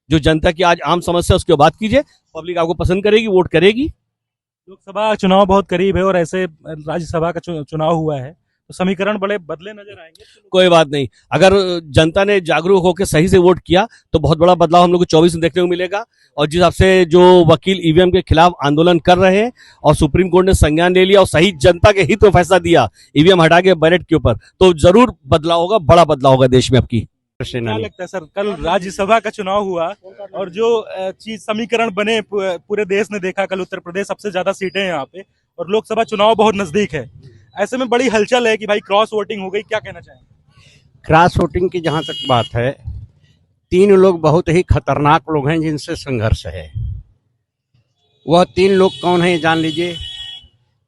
जो जनता की आज आम समस्या उसकी बात कीजिए, पब्लिक आपको पसंद करेगी, वोट करेगी। लोकसभा चुनाव बहुत करीब है और ऐसे राज्यसभा का चुनाव हुआ है, तो समीकरण बड़े बदले नजर आएंगे। कोई बात नहीं, अगर जनता ने जागरूक होकर सही से वोट किया तो बहुत बड़ा बदलाव हम लोग को 24 में देखने को मिलेगा। और जिस हिसाब से जो वकील ईवीएम के खिलाफ आंदोलन कर रहे हैं और सुप्रीम कोर्ट ने संज्ञान ले लिया और सही जनता के हित में फैसला दिया ईवीएम हटा के बैलेट के ऊपर, तो जरूर बदलाव होगा, बड़ा बदलाव होगा देश में। आपकी क्या लगता है सर, कल राज्यसभा का चुनाव हुआ और जो चीज समीकरण बने पूरे देश ने देखा, कल उत्तर प्रदेश सबसे ज्यादा सीटें हैं यहाँ पे और लोकसभा चुनाव बहुत नजदीक है, ऐसे में बड़ी हलचल है कि भाई क्रॉस वोटिंग हो गई, क्या कहना चाहेंगे? क्रॉस वोटिंग की जहां तक बात है, 3 लोग बहुत ही खतरनाक लोग हैं जिनसे संघर्ष है। वह 3 लोग कौन है जान लीजिए,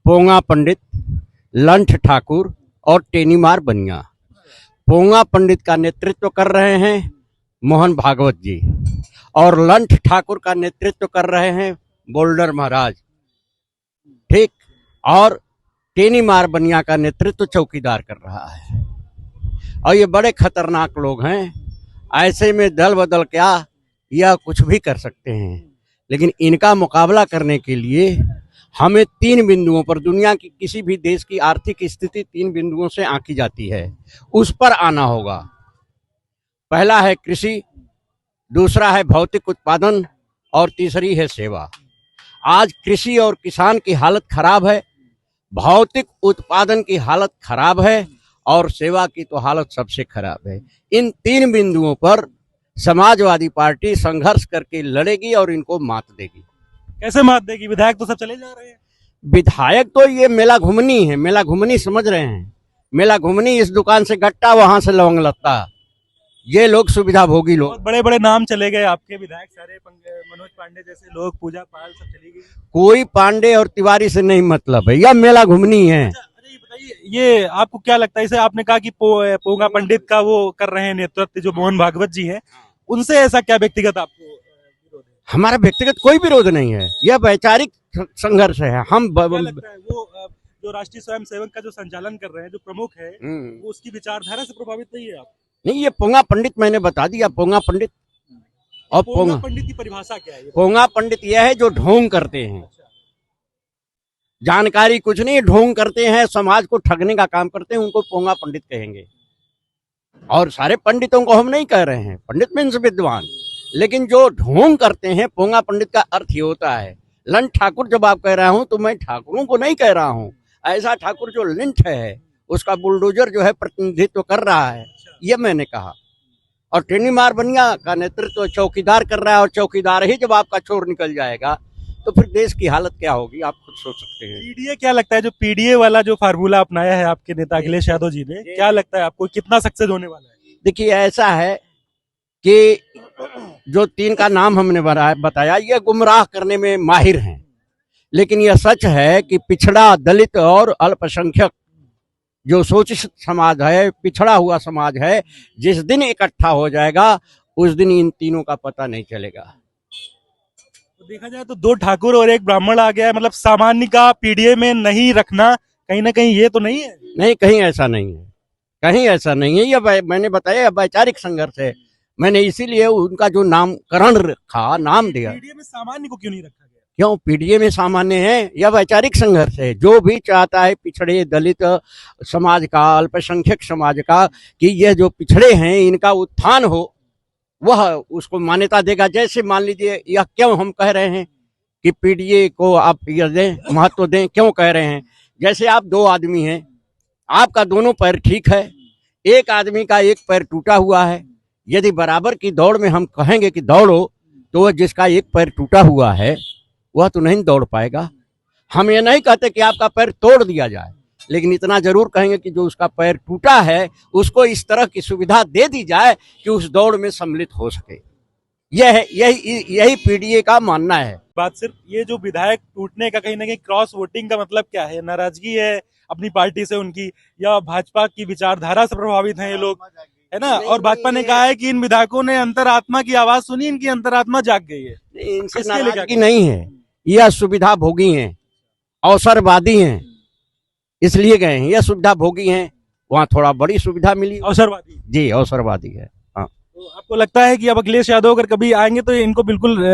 पोंगा पंडित, लंठ ठाकुर और टेनीमार बनिया। पोंगा पंडित का नेतृत्व कर रहे हैं मोहन भागवत जी और लंठ ठाकुर का नेतृत्व कर रहे हैं बोल्डर महाराज, ठीक, और टेनीमार बनिया का नेतृत्व चौकीदार कर रहा है। और ये बड़े खतरनाक लोग हैं, ऐसे में दल बदल क्या यह कुछ भी कर सकते हैं, लेकिन इनका मुकाबला करने के लिए हमें 3 बिंदुओं पर, दुनिया की किसी भी देश की आर्थिक स्थिति 3 बिंदुओं से आंकी जाती है, उस पर आना होगा। पहला है कृषि, दूसरा है भौतिक उत्पादन और तीसरी है सेवा। आज कृषि और किसान की हालत खराब है, भौतिक उत्पादन की हालत खराब है और सेवा की तो हालत सबसे खराब है। इन 3 बिंदुओं पर समाजवादी पार्टी संघर्ष करके लड़ेगी और इनको मात देगी। कैसे मात देगी? विधायक तो सब चले जा रहे हैं। विधायक तो ये मेला घुमनी है, मेला घुमनी समझ रहे हैं, मेला घुमनी, इस दुकान से गट्टा वहां से लौंग लत्ता, ये लोग सुविधा भोगी लोग। बहुत बड़े बड़े नाम चले गए आपके विधायक सारे, मनोज पांडे जैसे लोग, पूजा पाल सब चली गई। कोई पांडे और तिवारी से नहीं मतलब है, यह मेला घुमनी है। अच्छा ये बताइए, ये आपको क्या लगता है, इसे आपने कहा कि पोंगा पंडित का वो कर रहे हैं नेतृत्व जो मोहन भागवत जी हैं, उनसे ऐसा क्या व्यक्तिगत आपको विरोध है? हमारा व्यक्तिगत कोई विरोध नहीं है, यह वैचारिक संघर्ष है। हम क्या लगता है वो जो राष्ट्रीय स्वयंसेवक का जो संचालन कर रहे हैं, जो प्रमुख है, वो उसकी विचारधारा से प्रभावित नहीं है आप? नहीं, ये पोंगा पंडित मैंने बता दिया, पोंगा पंडित। और पोंगा पंडित की परिभाषा क्या है? पोंगा पंडित यह है जो ढोंग करते हैं, जानकारी कुछ नहीं, ढोंग करते हैं, समाज को ठगने का काम करते हैं, उनको पोंगा पंडित कहेंगे। और सारे पंडितों को हम नहीं कह रहे हैं, पंडित मीन्स विद्वान, लेकिन जो ढोंग करते हैं, पोंगा पंडित का अर्थ ही होता है। लंठ ठाकुर जब आप कह रहा हूं तो मैं ठाकुरों को नहीं कह रहा हूं, ऐसा ठाकुर जो लिंठ है उसका बुलडोजर जो है प्रतिनिधित्व कर रहा है, ये मैंने कहा। और टेनीमार बनिया का नेतृत्व चौकीदार कर रहा है, और चौकीदार ही जब आपका चोर निकल जाएगा तो फिर देश की हालत क्या होगी, आप खुद सोच सकते हैं। पीडीए क्या लगता है, जो पीडीए वाला जो फार्मूला अपनाया है आपके नेता अखिलेश यादव जी ने, क्या लगता है आपको कितना सक्सेस होने वाला है? देखिए ऐसा है कि जो 3 का नाम हमने बताया, ये गुमराह करने में माहिर हैं, लेकिन यह सच है कि पिछड़ा, दलित और अल्पसंख्यक जो शोषित समाज है, पिछड़ा हुआ समाज है, जिस दिन इकट्ठा हो जाएगा उस दिन इन तीनों का पता नहीं चलेगा। तो देखा जाए तो 2 ठाकुर और 1 ब्राह्मण आ गया है, मतलब सामान्य का पीडीए में नहीं रखना कहीं ना कहीं ये तो नहीं है। नहीं, कहीं ऐसा नहीं है, कहीं ऐसा नहीं है। ये मैंने बताया वैचारिक संघर्ष है। मैंने इसीलिए उनका जो नामकरण रखा, नाम दिया। पीडीए में सामान्य को क्यों नहीं रखा गया? क्यों? पीडीए में सामान्य है या वैचारिक संघर्ष है। जो भी चाहता है पिछड़े दलित समाज का, अल्पसंख्यक समाज का, कि यह जो पिछड़े हैं इनका उत्थान हो, वह उसको मान्यता देगा। जैसे मान लीजिए, यह क्यों हम कह रहे हैं कि पीडीए को आप यह दें, महत्व दें, क्यों कह रहे हैं? जैसे आप 2 आदमी हैं, आपका दोनों पैर ठीक है, एक आदमी का एक पैर टूटा हुआ है। यदि बराबर की दौड़ में हम कहेंगे कि दौड़ो, तो वह जिसका एक पैर टूटा हुआ है वह तो नहीं दौड़ पाएगा। हम ये नहीं कहते कि आपका पैर तोड़ दिया जाए, लेकिन इतना जरूर कहेंगे कि जो उसका पैर टूटा है उसको इस तरह की सुविधा दे दी जाए कि उस दौड़ में सम्मिलित हो सके। यही पीडीए का मानना है। बात सिर्फ ये जो विधायक टूटने का, कहीं ना कहीं क्रॉस वोटिंग का मतलब क्या है? नाराजगी है अपनी पार्टी से उनकी, या भाजपा की विचारधारा से प्रभावित हैं ये लोग, है ना? और भाजपा ने कहा है कि इन विधायकों ने अंतरात्मा की आवाज सुनी, इनकी अंतरात्मा जाग गई है। इनसे इसके लिए क्या नाराजगी नहीं है, यह सुविधा भोगी हैं, अवसरवादी हैं, इसलिए गए हैं। यह सुविधा भोगी हैं, वहाँ थोड़ा बड़ी सुविधा मिली। अवसरवादी जी, अवसरवादी है। तो आपको लगता है कि अब अखिलेश यादव अगर कभी आएंगे तो इनको बिल्कुल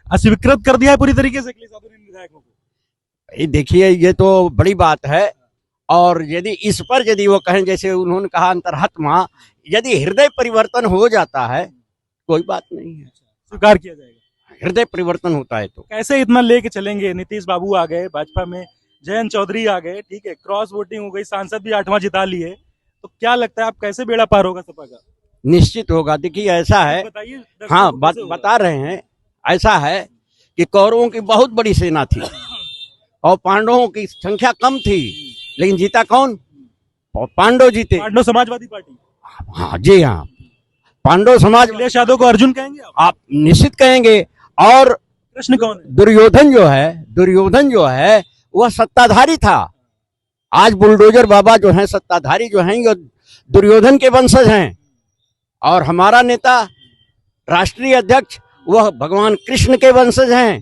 अस्वीकृत कर दिया है पूरी तरीके से अखिलेश यादव ने इन विधायकों को? देखिए, ये तो बड़ी बात है। और यदि इस पर यदि वो कहें, जैसे उन्होंने कहा अंतरात्मा, यदि हृदय परिवर्तन हो जाता है कोई बात नहीं है, स्वीकार किया जाएगा। हृदय परिवर्तन होता है तो। कैसे इतना लेके चलेंगे? नीतीश बाबू आ गए भाजपा में, जयंत चौधरी आ गए, ठीक है, क्रॉस वोटिंग हो गई, सांसद भी 8वां जिता लिए, तो क्या लगता है आप कैसे बेड़ा पार होगा सपा का? निश्चित होगा। देखिए, ऐसा है, बताइए। हाँ, बता रहे हैं, ऐसा है कि कौरवों की बहुत बड़ी सेना थी और पांडवों की संख्या कम थी, लेकिन जीता कौन? पांडव जीते। पांडव समाजवादी पार्टी। हाँ जी, हाँ, पांडव समाज। अखिलेश यादव को अर्जुन कहेंगे आप निश्चित कहेंगे। और कृष्ण कौन है? दुर्योधन जो है वह सत्ताधारी था। आज बुलडोजर बाबा जो हैं, सत्ताधारी जो हैं, ये दुर्योधन के वंशज हैं। और हमारा नेता, राष्ट्रीय अध्यक्ष, वह भगवान कृष्ण के वंशज हैं।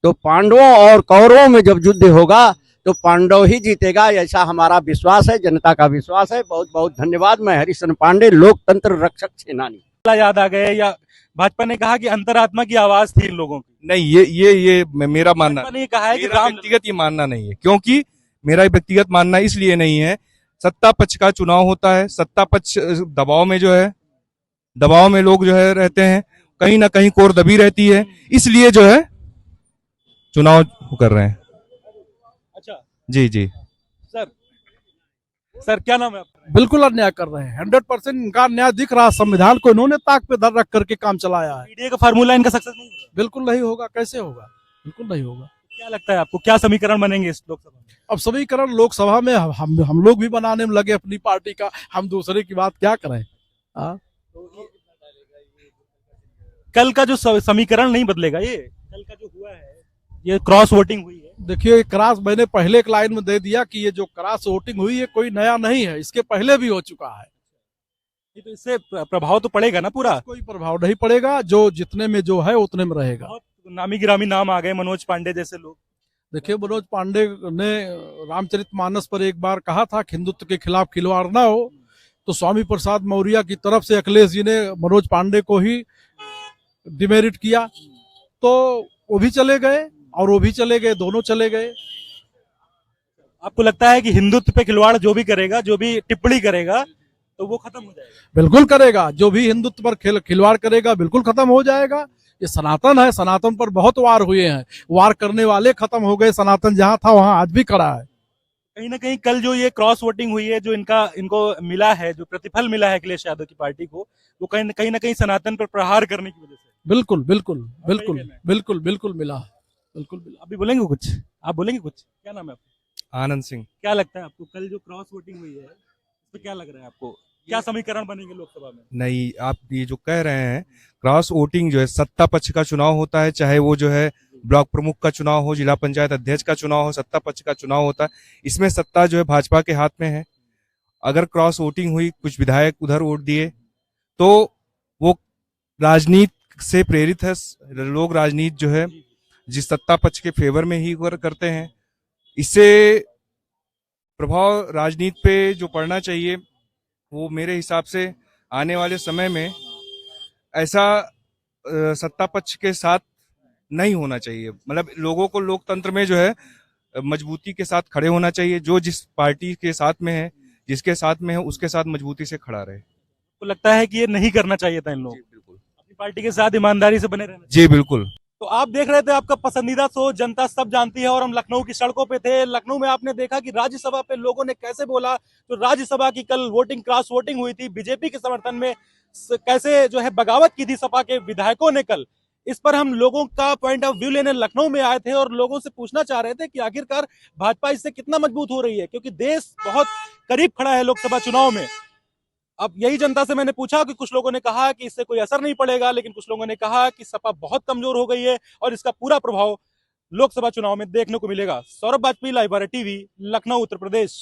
तो पांडवों और कौरवों में जब युद्ध होगा तो पांडव ही जीतेगा, ऐसा हमारा विश्वास है, जनता का विश्वास है। बहुत बहुत धन्यवाद। मैं हरिशन पांडे, लोकतंत्र रक्षक सेनानी। याद आ गए, या भाजपा ने कहा कि अंतरात्मा की आवाज थी इन लोगों की? नहीं, ये मेरा मानना, भाजपा ने कहा है कि मेरा व्यक्तिगत ये मानना नहीं है। क्योंकि मेरा व्यक्तिगत मानना इसलिए नहीं है, सत्ता पक्ष का चुनाव होता है, सत्ता पक्ष दबाव में जो है, दबाव में लोग जो है रहते हैं, कहीं ना कहीं कोर दबी रहती है, इसलिए जो है चुनाव कर रहे हैं। अच्छा जी। सर क्या नाम है आपका? बिल्कुल अन्याय कर रहे हैं, 100% इनका अन्याय दिख रहा है। संविधान को इन्होंने ताक पे धर रख करके काम चलाया है। पीडीए का फार्मूला इनका सक्सेस नहीं होगा? बिल्कुल नहीं होगा। कैसे होगा? बिल्कुल नहीं होगा। क्या लगता है आपको, क्या समीकरण बनेंगे इस लोकसभा में? अब समीकरण लोकसभा में हम लोग भी बनाने में लगे अपनी पार्टी का, हम दूसरे की बात क्या करें? कल का जो समीकरण नहीं बदलेगा, ये कल का जो हुआ है, ये क्रॉस वोटिंग हुई है। देखिए, क्रॉस मैंने पहले एक लाइन में दे दिया कि ये जो क्रॉस वोटिंग हुई है कोई नया नहीं है, इसके पहले भी हो चुका है। ये तो इससे प्रभाव तो पड़ेगा ना पूरा? कोई प्रभाव नहीं पड़ेगा, जो जितने में जो है उतने में रहेगा। बहुत नामी गिरामी नाम आ गए, मनोज पांडे जैसे लोग। देखिए, मनोज पांडे ने रामचरितमानस पर एक बार कहा था कि हिंदुत्व के खिलाफ खिलवाड़ ना हो, तो स्वामी प्रसाद मौर्य की तरफ से अखिलेश जी ने मनोज पांडे को ही डिमेरिट किया, तो वो भी चले गए और वो भी चले गए, दोनों चले गए। आपको लगता है कि हिंदुत्व पे खिलवाड़ जो भी करेगा, जो भी टिप्पणी करेगा, तो वो खत्म हो जाएगा? बिल्कुल करेगा। जो भी हिंदुत्व पर खिलवाड़ करेगा बिल्कुल खत्म हो जाएगा। ये सनातन है, सनातन पर बहुत वार हुए हैं, वार करने वाले खत्म हो गए। सनातन जहां था वहां आज भी खड़ा है। कहीं ना कहीं कल जो ये क्रॉस वोटिंग हुई है, जो इनको मिला है, जो प्रतिफल मिला है अखिलेश यादव की पार्टी को, वो कहीं ना कहीं सनातन पर प्रहार करने की वजह से। बिल्कुल बिल्कुल बिल्कुल बिल्कुल बिल्कुल मिला, बिल्कुल मिला। अभी बोलेंगे कुछ? आप बोलेंगे कुछ? क्या नाम है आपका? आनंद सिंह। क्या लगता है आपको, कल जो क्रॉस वोटिंग हुई है, तो क्या लग रहा है आपको, क्या समीकरण बनेंगे लोकसभा में? नहीं, आप ये जो कह रहे हैं, क्रॉस वोटिंग जो है, सत्ता पक्ष का चुनाव होता है, चाहे वो जो है ब्लॉक प्रमुख का चुनाव हो, जिला पंचायत अध्यक्ष का चुनाव हो, सत्ता पक्ष का चुनाव होता है। इसमें सत्ता जो है भाजपा के हाथ में है। अगर क्रॉस वोटिंग हुई, कुछ विधायक उधर वोट दिए, तो वो राजनीति से प्रेरित है। लोग राजनीति जो है जिस सत्ता पक्ष के फेवर में ही करते हैं। इससे प्रभाव राजनीति पे जो पड़ना चाहिए वो मेरे हिसाब से आने वाले समय में ऐसा सत्ता पक्ष के साथ नहीं होना चाहिए। मतलब लोगों को लोकतंत्र में जो है मजबूती के साथ खड़े होना चाहिए। जो जिस पार्टी के साथ में है, जिसके साथ में है, उसके साथ मजबूती से खड़ा रहे। तो लगता है कि ये नहीं करना चाहिए था इन लोगों को, बिल्कुल अपनी पार्टी के साथ ईमानदारी से बने रहना। जी बिल्कुल। तो आप देख रहे थे आपका पसंदीदा शो जनता सब जानती है, और हम लखनऊ की सड़कों पे थे। लखनऊ में आपने देखा कि राज्यसभा पे लोगों ने कैसे बोला। तो राज्यसभा की कल वोटिंग क्रॉस वोटिंग हुई थी बीजेपी के समर्थन में, कैसे जो है बगावत की थी सपा के विधायकों ने कल। इस पर हम लोगों का पॉइंट ऑफ व्यू लेने लखनऊ में आए थे और लोगों से पूछना चाह रहे थे कि आखिरकार भाजपा इससे कितना मजबूत हो रही है, क्योंकि देश बहुत करीब खड़ा है लोकसभा चुनाव में। अब यही जनता से मैंने पूछा कि कुछ लोगों ने कहा कि इससे कोई असर नहीं पड़ेगा, लेकिन कुछ लोगों ने कहा कि सपा बहुत कमजोर हो गई है और इसका पूरा प्रभाव लोकसभा चुनाव में देखने को मिलेगा। Saurabh Vajpayee, live Bharat TV, Lucknow, Uttar Pradesh.